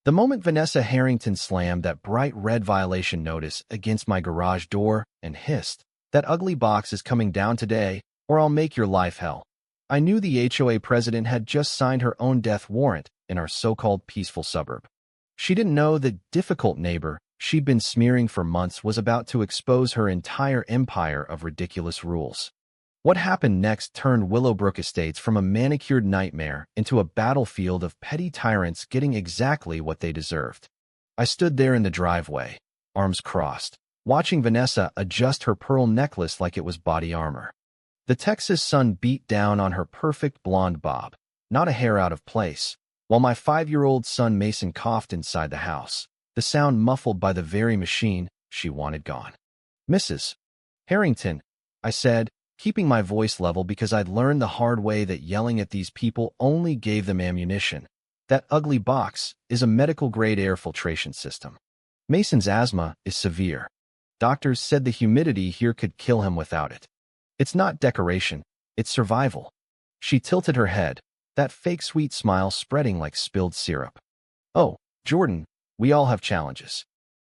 The moment Vanessa Harrington slammed that bright red violation notice against my garage door and hissed, "That ugly box is coming down today, or I'll make your life hell," I knew the HOA president had just signed her own death warrant in our so-called peaceful suburb. She didn't know the difficult neighbor she'd been smearing for months was about to expose her entire empire of ridiculous rules. What happened next turned Willowbrook Estates from a manicured nightmare into a battlefield of petty tyrants getting exactly what they deserved. I stood there in the driveway, arms crossed, watching Vanessa adjust her pearl necklace like it was body armor. The Texas sun beat down on her perfect blonde bob, not a hair out of place, while my 5-year-old son Mason coughed inside the house, the sound muffled by the very machine she wanted gone. "Mrs. Harrington," I said, keeping my voice level because I'd learned the hard way that yelling at these people only gave them ammunition. "That ugly box is a medical-grade air filtration system. Mason's asthma is severe. Doctors said the humidity here could kill him without it. It's not decoration, it's survival." She tilted her head, that fake sweet smile spreading like spilled syrup. "Oh, Jordan, we all have challenges.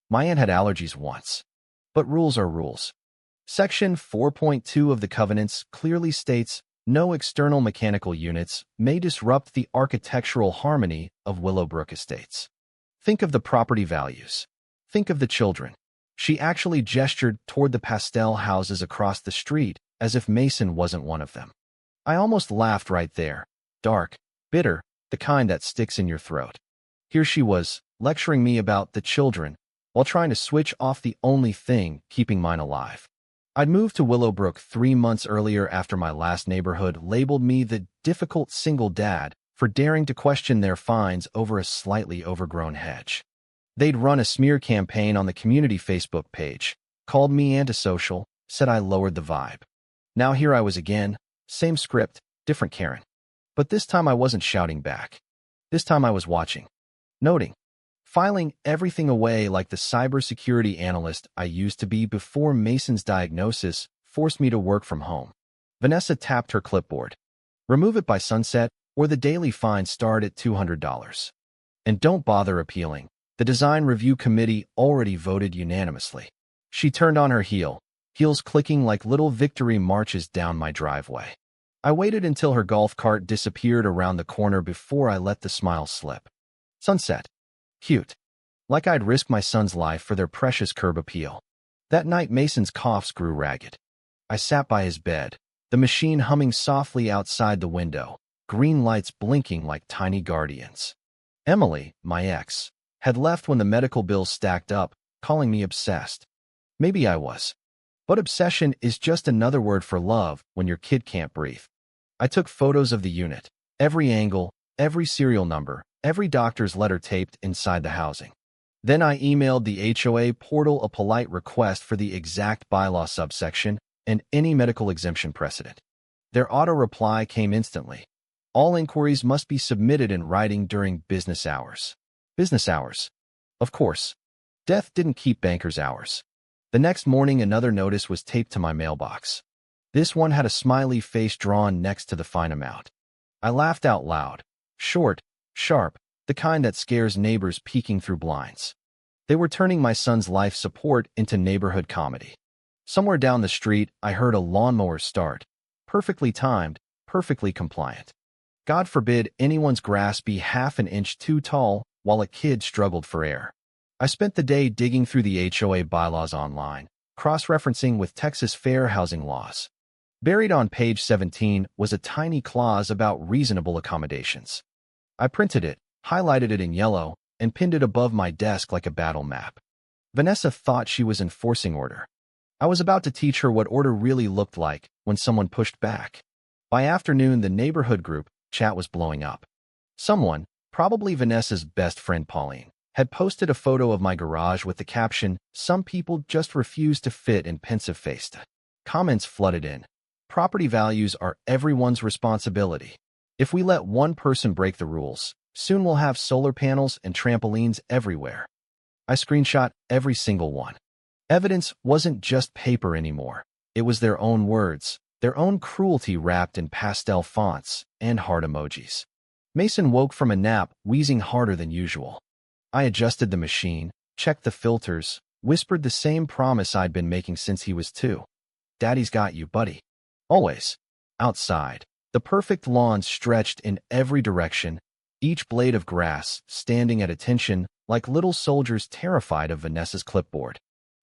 My aunt had allergies once. But rules are rules. Section 4.2 of the Covenants clearly states, no external mechanical units may disrupt the architectural harmony of Willowbrook Estates. Think of the property values. Think of the children." She actually gestured toward the pastel houses across the street as if Mason wasn't one of them. I almost laughed right there. Dark, bitter, the kind that sticks in your throat. Here she was, lecturing me about the children, while trying to switch off the only thing keeping mine alive. I'd moved to Willowbrook 3 months earlier after my last neighborhood labeled me the difficult single dad for daring to question their fines over a slightly overgrown hedge. They'd run a smear campaign on the community Facebook page, called me antisocial, said I lowered the vibe. Now here I was again, same script, different Karen. But this time I wasn't shouting back. This time I was watching, noting, filing everything away like the cybersecurity analyst I used to be before Mason's diagnosis forced me to work from home. Vanessa tapped her clipboard. "Remove it by sunset, or the daily fine start at $200. And don't bother appealing. The design review committee already voted unanimously." She turned on her heel, heels clicking like little victory marches down my driveway. I waited until her golf cart disappeared around the corner before I let the smile slip. Sunset. Cute. Like I'd risk my son's life for their precious curb appeal. That night Mason's coughs grew ragged. I sat by his bed, the machine humming softly outside the window, green lights blinking like tiny guardians. Emily, my ex, had left when the medical bills stacked up, calling me obsessed. Maybe I was. But obsession is just another word for love when your kid can't breathe. I took photos of the unit, every angle, every serial number, every doctor's letter taped inside the housing. Then I emailed the HOA portal a polite request for the exact bylaw subsection and any medical exemption precedent. Their auto-reply came instantly. All inquiries must be submitted in writing during business hours. Business hours. Of course. Death didn't keep bankers' hours. The next morning another notice was taped to my mailbox. This one had a smiley face drawn next to the fine amount. I laughed out loud. Short, sharp, the kind that scares neighbors peeking through blinds. They were turning my son's life support into neighborhood comedy. Somewhere down the street, I heard a lawnmower start. Perfectly timed, perfectly compliant. God forbid anyone's grass be half an inch too tall while a kid struggled for air. I spent the day digging through the HOA bylaws online, cross-referencing with Texas fair housing laws. Buried on page 17 was a tiny clause about reasonable accommodations. I printed it, highlighted it in yellow, and pinned it above my desk like a battle map. Vanessa thought she was enforcing order. I was about to teach her what order really looked like when someone pushed back. By afternoon, the neighborhood group chat was blowing up. Someone, probably Vanessa's best friend Pauline, had posted a photo of my garage with the caption, "Some people just refuse to fit in pensive-faced." Comments flooded in. Property values are everyone's responsibility. If we let one person break the rules, soon we'll have solar panels and trampolines everywhere. I screenshot every single one. Evidence wasn't just paper anymore. It was their own words, their own cruelty wrapped in pastel fonts and heart emojis. Mason woke from a nap, wheezing harder than usual. I adjusted the machine, checked the filters, whispered the same promise I'd been making since he was 2. Daddy's got you, buddy. Always. Outside, the perfect lawn stretched in every direction, each blade of grass standing at attention like little soldiers terrified of Vanessa's clipboard.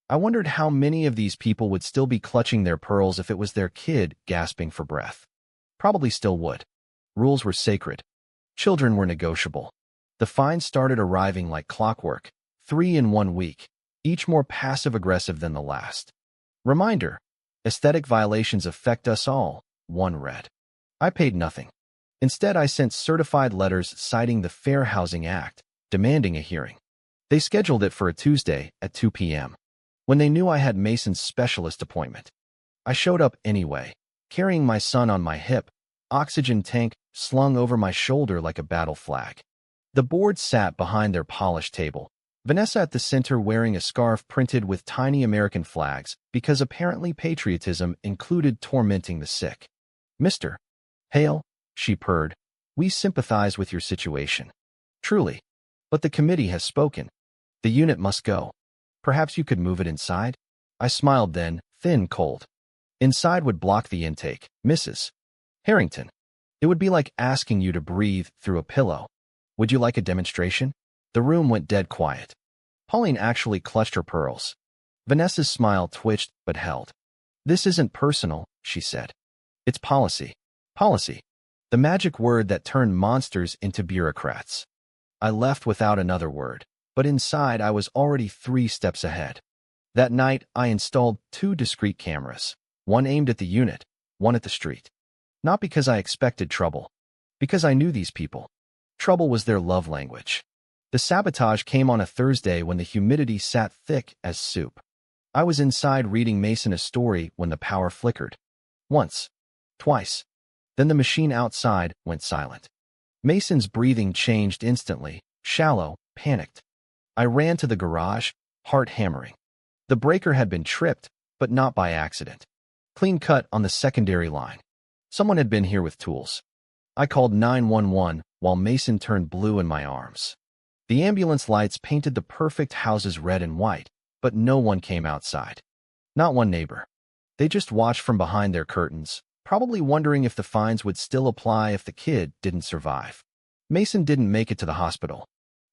I wondered how many of these people would still be clutching their pearls if it was their kid gasping for breath. Probably still would. Rules were sacred. Children were negotiable. The fines started arriving like clockwork, 3 in 1 week, each more passive-aggressive than the last. Reminder: aesthetic violations affect us all, one read. I paid nothing. Instead, I sent certified letters citing the Fair Housing Act, demanding a hearing. They scheduled it for a Tuesday at 2 p.m. when they knew I had Mason's specialist appointment. I showed up anyway, carrying my son on my hip, oxygen tank slung over my shoulder like a battle flag. The board sat behind their polished table, Vanessa at the center wearing a scarf printed with tiny American flags because apparently patriotism included tormenting the sick. "Mr. Hale," she purred, "we sympathize with your situation. Truly. But the committee has spoken. The unit must go. Perhaps you could move it inside?" I smiled then, thin, cold. "Inside would block the intake, Mrs. Harrington. It would be like asking you to breathe through a pillow. Would you like a demonstration?" The room went dead quiet. Pauline actually clutched her pearls. Vanessa's smile twitched but held. "This isn't personal," she said. "It's policy. Policy. The magic word that turned monsters into bureaucrats." I left without another word, but inside I was already 3 steps ahead. That night, I installed 2 discrete cameras, one aimed at the unit, one at the street. Not because I expected trouble, because I knew these people. Trouble was their love language. The sabotage came on a Thursday when the humidity sat thick as soup. I was inside reading Mason a story when the power flickered. Once. Twice. Then the machine outside went silent. Mason's breathing changed instantly, shallow, panicked. I ran to the garage, heart hammering. The breaker had been tripped, but not by accident. Clean cut on the secondary line. Someone had been here with tools. I called 911 while Mason turned blue in my arms. The ambulance lights painted the perfect houses red and white, but no one came outside. Not one neighbor. They just watched from behind their curtains, probably wondering if the fines would still apply if the kid didn't survive. Mason didn't make it to the hospital.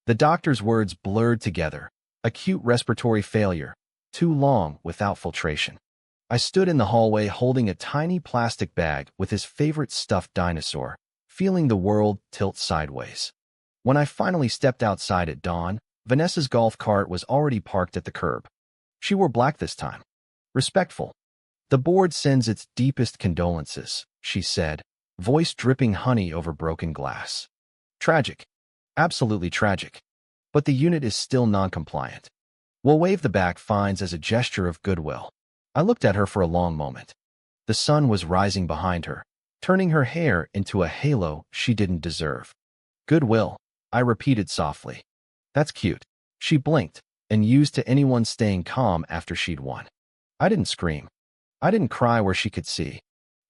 The doctor's words blurred together. Acute respiratory failure. Too long without filtration. I stood in the hallway holding a tiny plastic bag with his favorite stuffed dinosaur, feeling the world tilt sideways. When I finally stepped outside at dawn, Vanessa's golf cart was already parked at the curb. She wore black this time. Respectful. "The board sends its deepest condolences," she said, voice dripping honey over broken glass. "Tragic. Absolutely tragic. But the unit is still non-compliant. We'll waive the back fines as a gesture of goodwill." I looked at her for a long moment. The sun was rising behind her, turning her hair into a halo she didn't deserve. "Goodwill," I repeated softly. "That's cute." She blinked, and used to anyone staying calm after she'd won. I didn't scream. I didn't cry where she could see.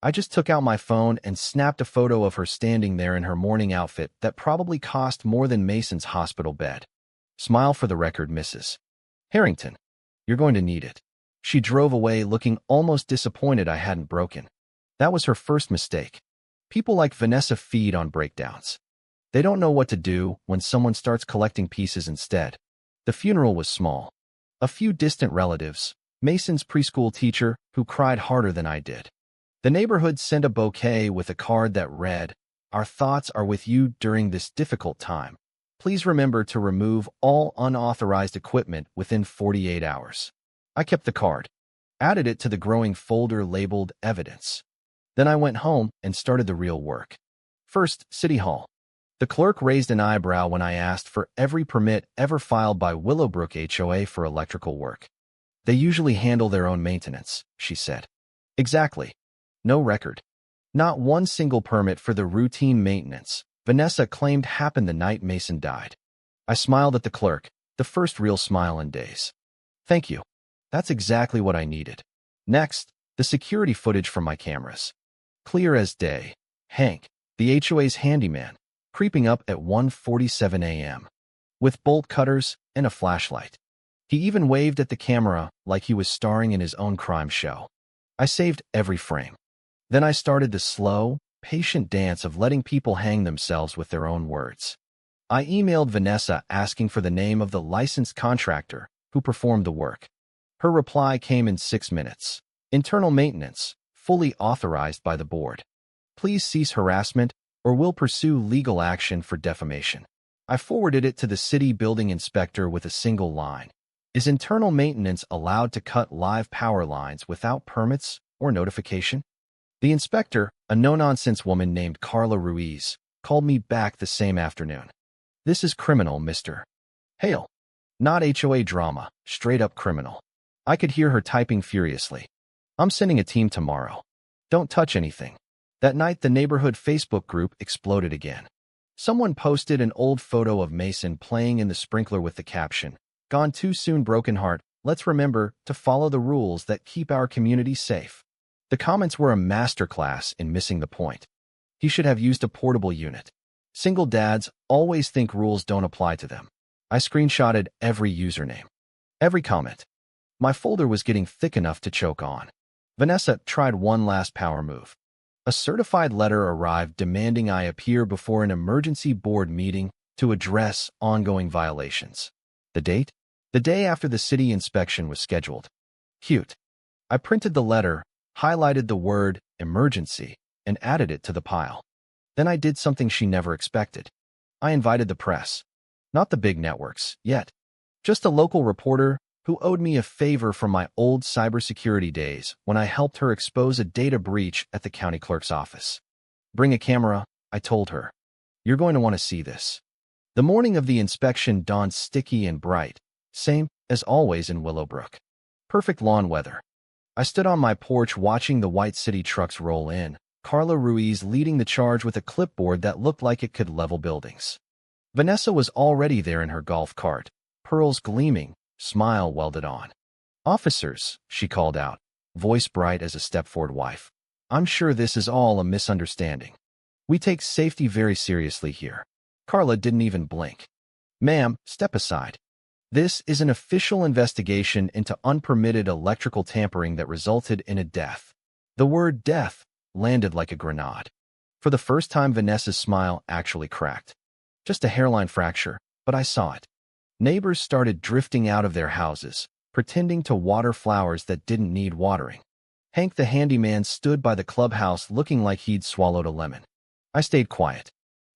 I just took out my phone and snapped a photo of her standing there in her morning outfit that probably cost more than Mason's hospital bed. "Smile for the record, Mrs. Harrington. You're going to need it." She drove away looking almost disappointed I hadn't broken. That was her first mistake. People like Vanessa feed on breakdowns. They don't know what to do when someone starts collecting pieces instead. The funeral was small. A few distant relatives, Mason's preschool teacher, who cried harder than I did. The neighborhood sent a bouquet with a card that read, "Our thoughts are with you during this difficult time. Please remember to remove all unauthorized equipment within 48 hours. I kept the card, added it to the growing folder labeled Evidence. Then I went home and started the real work. First, City Hall. The clerk raised an eyebrow when I asked for every permit ever filed by Willowbrook HOA for electrical work. "They usually handle their own maintenance," she said. "Exactly. No record. Not one single permit for the routine maintenance Vanessa claimed happened the night Mason died." I smiled at the clerk, the first real smile in days. "Thank you. That's exactly what I needed." Next, the security footage from my cameras. Clear as day. Hank, the HOA's handyman, creeping up at 1:47 a.m. with bolt cutters and a flashlight. He even waved at the camera like he was starring in his own crime show. I saved every frame. Then I started the slow, patient dance of letting people hang themselves with their own words. I emailed Vanessa asking for the name of the licensed contractor who performed the work. Her reply came in 6 minutes. Internal maintenance, fully authorized by the board. Please cease harassment or we'll pursue legal action for defamation. I forwarded it to the city building inspector with a single line. Is internal maintenance allowed to cut live power lines without permits or notification? The inspector, a no-nonsense woman named Carla Ruiz, called me back the same afternoon. This is criminal, Mr. Hale. Not HOA drama, straight-up criminal. I could hear her typing furiously. I'm sending a team tomorrow. Don't touch anything. That night, the neighborhood Facebook group exploded again. Someone posted an old photo of Mason playing in the sprinkler with the caption, "Gone too soon, broken heart. Let's remember to follow the rules that keep our community safe." The comments were a masterclass in missing the point. He should have used a portable unit. Single dads always think rules don't apply to them. I screenshotted every username, every comment. My folder was getting thick enough to choke on. Vanessa tried one last power move. A certified letter arrived demanding I appear before an emergency board meeting to address ongoing violations. The date? The day after the city inspection was scheduled. Cute. I printed the letter, highlighted the word emergency, and added it to the pile. Then I did something she never expected. I invited the press. Not the big networks, yet. Just a local reporter who owed me a favor from my old cybersecurity days when I helped her expose a data breach at the county clerk's office. Bring a camera, I told her. You're going to want to see this. The morning of the inspection dawned sticky and bright, same as always in Willowbrook. Perfect lawn weather. I stood on my porch watching the white city trucks roll in, Carla Ruiz leading the charge with a clipboard that looked like it could level buildings. Vanessa was already there in her golf cart, pearls gleaming, smile welded on. "Officers," she called out, voice bright as a Stepford wife. "I'm sure this is all a misunderstanding. We take safety very seriously here." Carla didn't even blink. "Ma'am, step aside. This is an official investigation into unpermitted electrical tampering that resulted in a death." The word death landed like a grenade. For the first time, Vanessa's smile actually cracked. Just a hairline fracture, but I saw it. Neighbors started drifting out of their houses, pretending to water flowers that didn't need watering. Hank the handyman stood by the clubhouse looking like he'd swallowed a lemon. I stayed quiet.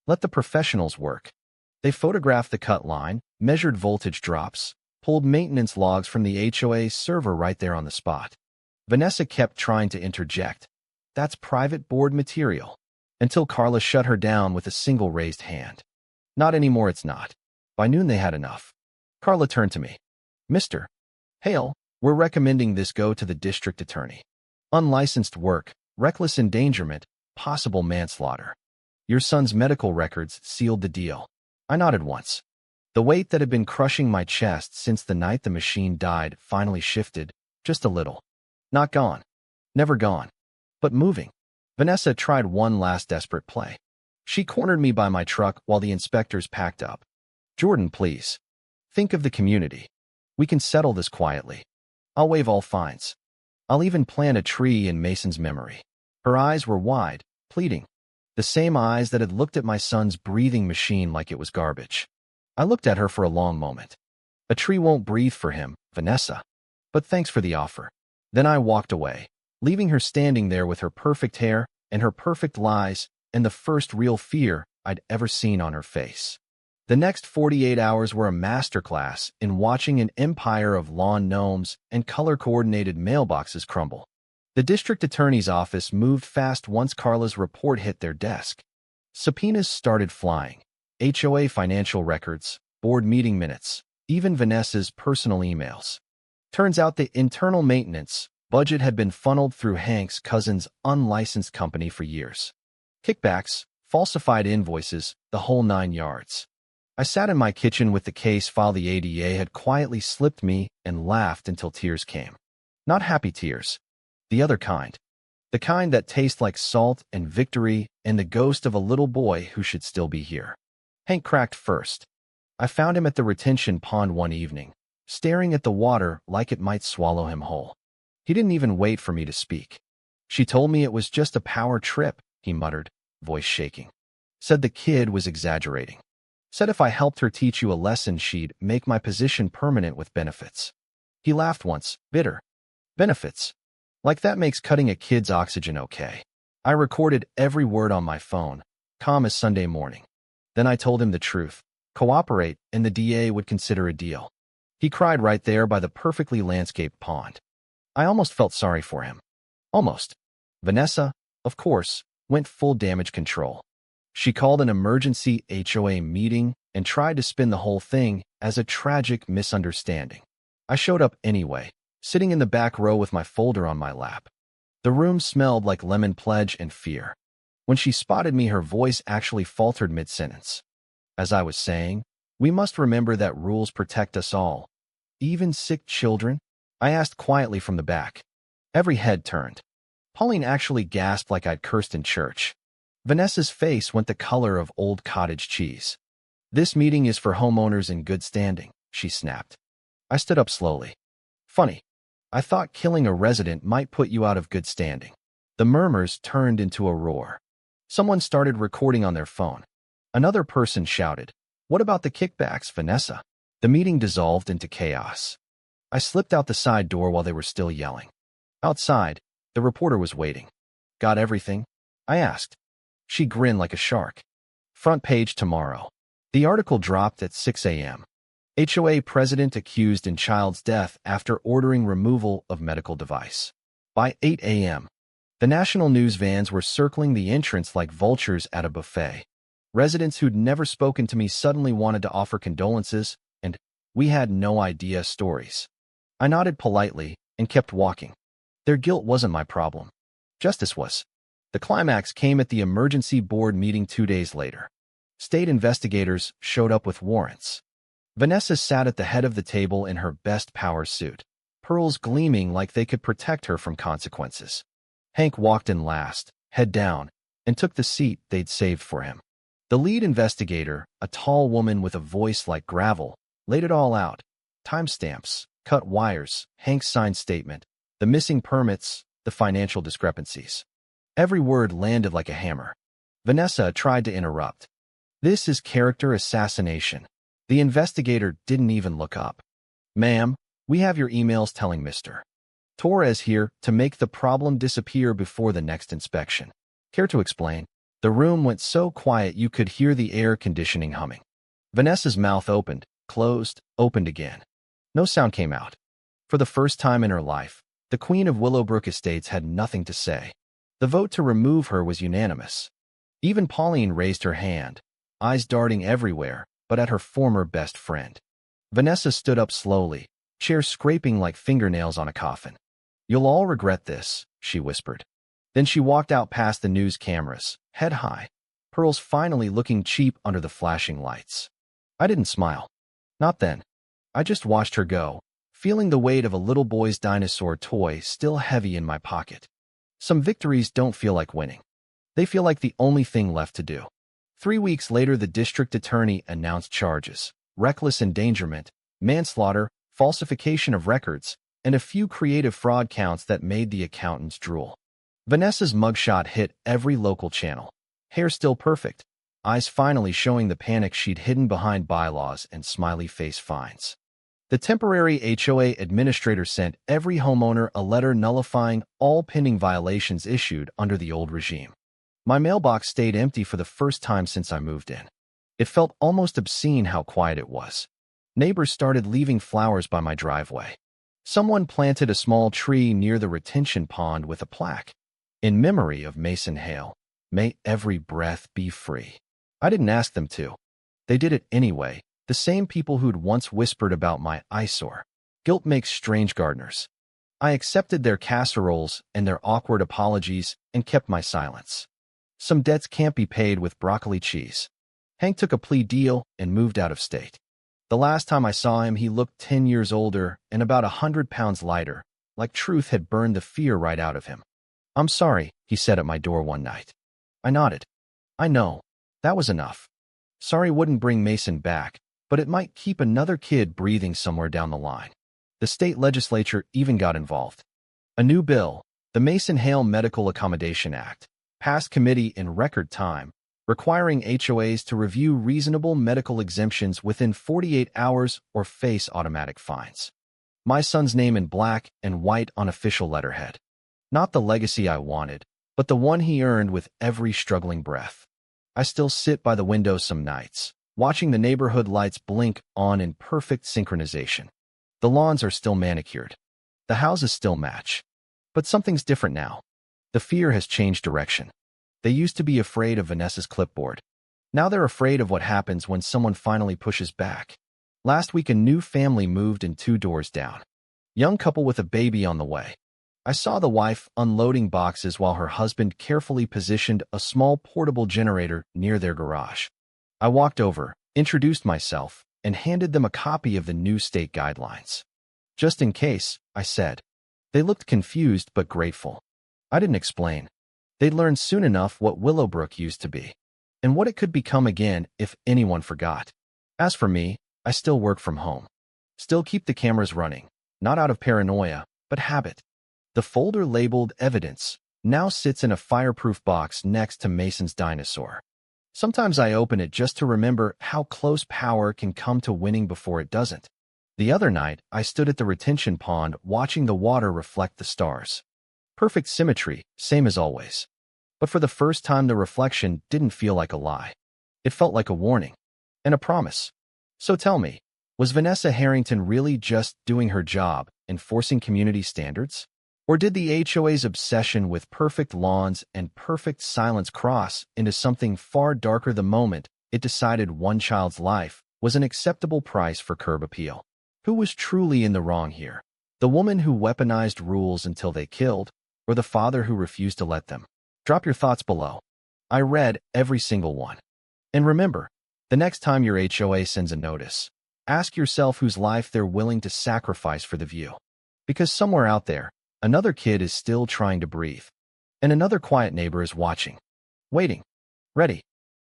Let the professionals work. They photographed the cut line, measured voltage drops, pulled maintenance logs from the HOA server right there on the spot. Vanessa kept trying to interject. "That's private board material," until Carla shut her down with a single raised hand. "Not anymore, it's not." By noon they had enough. Carla turned to me. "Mr. Hale, we're recommending this go to the district attorney. Unlicensed work, reckless endangerment, possible manslaughter. Your son's medical records sealed the deal." I nodded once. The weight that had been crushing my chest since the night the machine died finally shifted, just a little. Not gone. Never gone. But moving. Vanessa tried one last desperate play. She cornered me by my truck while the inspectors packed up. "Jordan, please. Think of the community. We can settle this quietly. I'll waive all fines. I'll even plant a tree in Mason's memory." Her eyes were wide, pleading. The same eyes that had looked at my son's breathing machine like it was garbage. I looked at her for a long moment. "A tree won't breathe for him, Vanessa. But thanks for the offer." Then I walked away, leaving her standing there with her perfect hair and her perfect lies and the first real fear I'd ever seen on her face. The next 48 hours were a masterclass in watching an empire of lawn gnomes and color-coordinated mailboxes crumble. The district attorney's office moved fast once Carla's report hit their desk. Subpoenas started flying. HOA financial records, board meeting minutes, even Vanessa's personal emails. Turns out the internal maintenance budget had been funneled through Hank's cousin's unlicensed company for years. Kickbacks, falsified invoices, the whole 9 yards. I sat in my kitchen with the case file the ADA had quietly slipped me and laughed until tears came. Not happy tears. The other kind. The kind that taste like salt and victory and the ghost of a little boy who should still be here. Hank cracked first. I found him at the retention pond one evening, staring at the water like it might swallow him whole. He didn't even wait for me to speak. She told me it was just a power trip, he muttered, voice shaking. Said the kid was exaggerating. Said if I helped her teach you a lesson, she'd make my position permanent with benefits. He laughed once, bitter. Benefits? Like that makes cutting a kid's oxygen okay. I recorded every word on my phone, calm as Sunday morning. Then I told him the truth. Cooperate, and the DA would consider a deal. He cried right there by the perfectly landscaped pond. I almost felt sorry for him. Almost. Vanessa, of course, went full damage control. She called an emergency HOA meeting and tried to spin the whole thing as a tragic misunderstanding. I showed up anyway, sitting in the back row with my folder on my lap. The room smelled like lemon pledge and fear. When she spotted me, her voice actually faltered mid-sentence. As I was saying, we must remember that rules protect us all. Even sick children? I asked quietly from the back. Every head turned. Pauline actually gasped like I'd cursed in church. Vanessa's face went the color of old cottage cheese. This meeting is for homeowners in good standing, she snapped. I stood up slowly. Funny. I thought killing a resident might put you out of good standing. The murmurs turned into a roar. Someone started recording on their phone. Another person shouted, "What about the kickbacks, Vanessa?" The meeting dissolved into chaos. I slipped out the side door while they were still yelling. Outside, the reporter was waiting. Got everything? I asked. She grinned like a shark. Front page tomorrow. The article dropped at 6 a.m. HOA president accused in child's death after ordering removal of medical device. By 8 a.m., the national news vans were circling the entrance like vultures at a buffet. Residents who'd never spoken to me suddenly wanted to offer condolences, and we had no idea stories. I nodded politely and kept walking. Their guilt wasn't my problem. Justice was. The climax came at the emergency board meeting 2 days later. State investigators showed up with warrants. Vanessa sat at the head of the table in her best power suit, pearls gleaming like they could protect her from consequences. Hank walked in last, head down, and took the seat they'd saved for him. The lead investigator, a tall woman with a voice like gravel, laid it all out. Timestamps, cut wires, Hank's signed statement, the missing permits, the financial discrepancies. Every word landed like a hammer. Vanessa tried to interrupt. This is character assassination. The investigator didn't even look up. Ma'am, we have your emails telling Mr. Torres here to make the problem disappear before the next inspection. Care to explain? The room went so quiet you could hear the air conditioning humming. Vanessa's mouth opened, closed, opened again. No sound came out. For the first time in her life, the Queen of Willowbrook Estates had nothing to say. The vote to remove her was unanimous. Even Pauline raised her hand, eyes darting everywhere, but at her former best friend. Vanessa stood up slowly, chair scraping like fingernails on a coffin. You'll all regret this, she whispered. Then she walked out past the news cameras, head high, pearls finally looking cheap under the flashing lights. I didn't smile. Not then. I just watched her go, feeling the weight of a little boy's dinosaur toy still heavy in my pocket. Some victories don't feel like winning. They feel like the only thing left to do. 3 weeks later, the district attorney announced charges: reckless endangerment, manslaughter, falsification of records, and a few creative fraud counts that made the accountants drool. Vanessa's mugshot hit every local channel. Hair still perfect, eyes finally showing the panic she'd hidden behind bylaws and smiley face fines. The temporary HOA administrator sent every homeowner a letter nullifying all pending violations issued under the old regime. My mailbox stayed empty for the first time since I moved in. It felt almost obscene how quiet it was. Neighbors started leaving flowers by my driveway. Someone planted a small tree near the retention pond with a plaque. In memory of Mason Hale, may every breath be free. I didn't ask them to. They did it anyway, the same people who'd once whispered about my eyesore. Guilt makes strange gardeners. I accepted their casseroles and their awkward apologies and kept my silence. Some debts can't be paid with broccoli cheese. Hank took a plea deal and moved out of state. The last time I saw him, he looked 10 years older and about 100 pounds lighter, like truth had burned the fear right out of him. I'm sorry, he said at my door one night. I nodded. I know. That was enough. Sorry wouldn't bring Mason back, but it might keep another kid breathing somewhere down the line. The state legislature even got involved. A new bill, the Mason-Hale Medical Accommodation Act, passed committee in record time, requiring HOAs to review reasonable medical exemptions within 48 hours or face automatic fines. My son's name in black and white on official letterhead. Not the legacy I wanted, but the one he earned with every struggling breath. I still sit by the window some nights, watching the neighborhood lights blink on in perfect synchronization. The lawns are still manicured. The houses still match. But something's different now. The fear has changed direction. They used to be afraid of Vanessa's clipboard. Now they're afraid of what happens when someone finally pushes back. Last week, a new family moved in 2 doors down. Young couple with a baby on the way. I saw the wife unloading boxes while her husband carefully positioned a small portable generator near their garage. I walked over, introduced myself, and handed them a copy of the new state guidelines. Just in case, I said. They looked confused but grateful. I didn't explain. They'd learn soon enough what Willowbrook used to be, and what it could become again if anyone forgot. As for me, I still work from home. Still keep the cameras running, not out of paranoia, but habit. The folder labeled Evidence now sits in a fireproof box next to Mason's dinosaur. Sometimes I open it just to remember how close power can come to winning before it doesn't. The other night, I stood at the retention pond watching the water reflect the stars. Perfect symmetry, same as always. But for the first time, the reflection didn't feel like a lie. It felt like a warning. And a promise. So tell me, was Vanessa Harrington really just doing her job, enforcing community standards? Or did the HOA's obsession with perfect lawns and perfect silence cross into something far darker the moment it decided one child's life was an acceptable price for curb appeal? Who was truly in the wrong here? The woman who weaponized rules until they killed, or the father who refused to let them? Drop your thoughts below. I read every single one. And remember, the next time your HOA sends a notice, ask yourself whose life they're willing to sacrifice for the view. Because somewhere out there, another kid is still trying to breathe. And another quiet neighbor is watching. Waiting. Ready.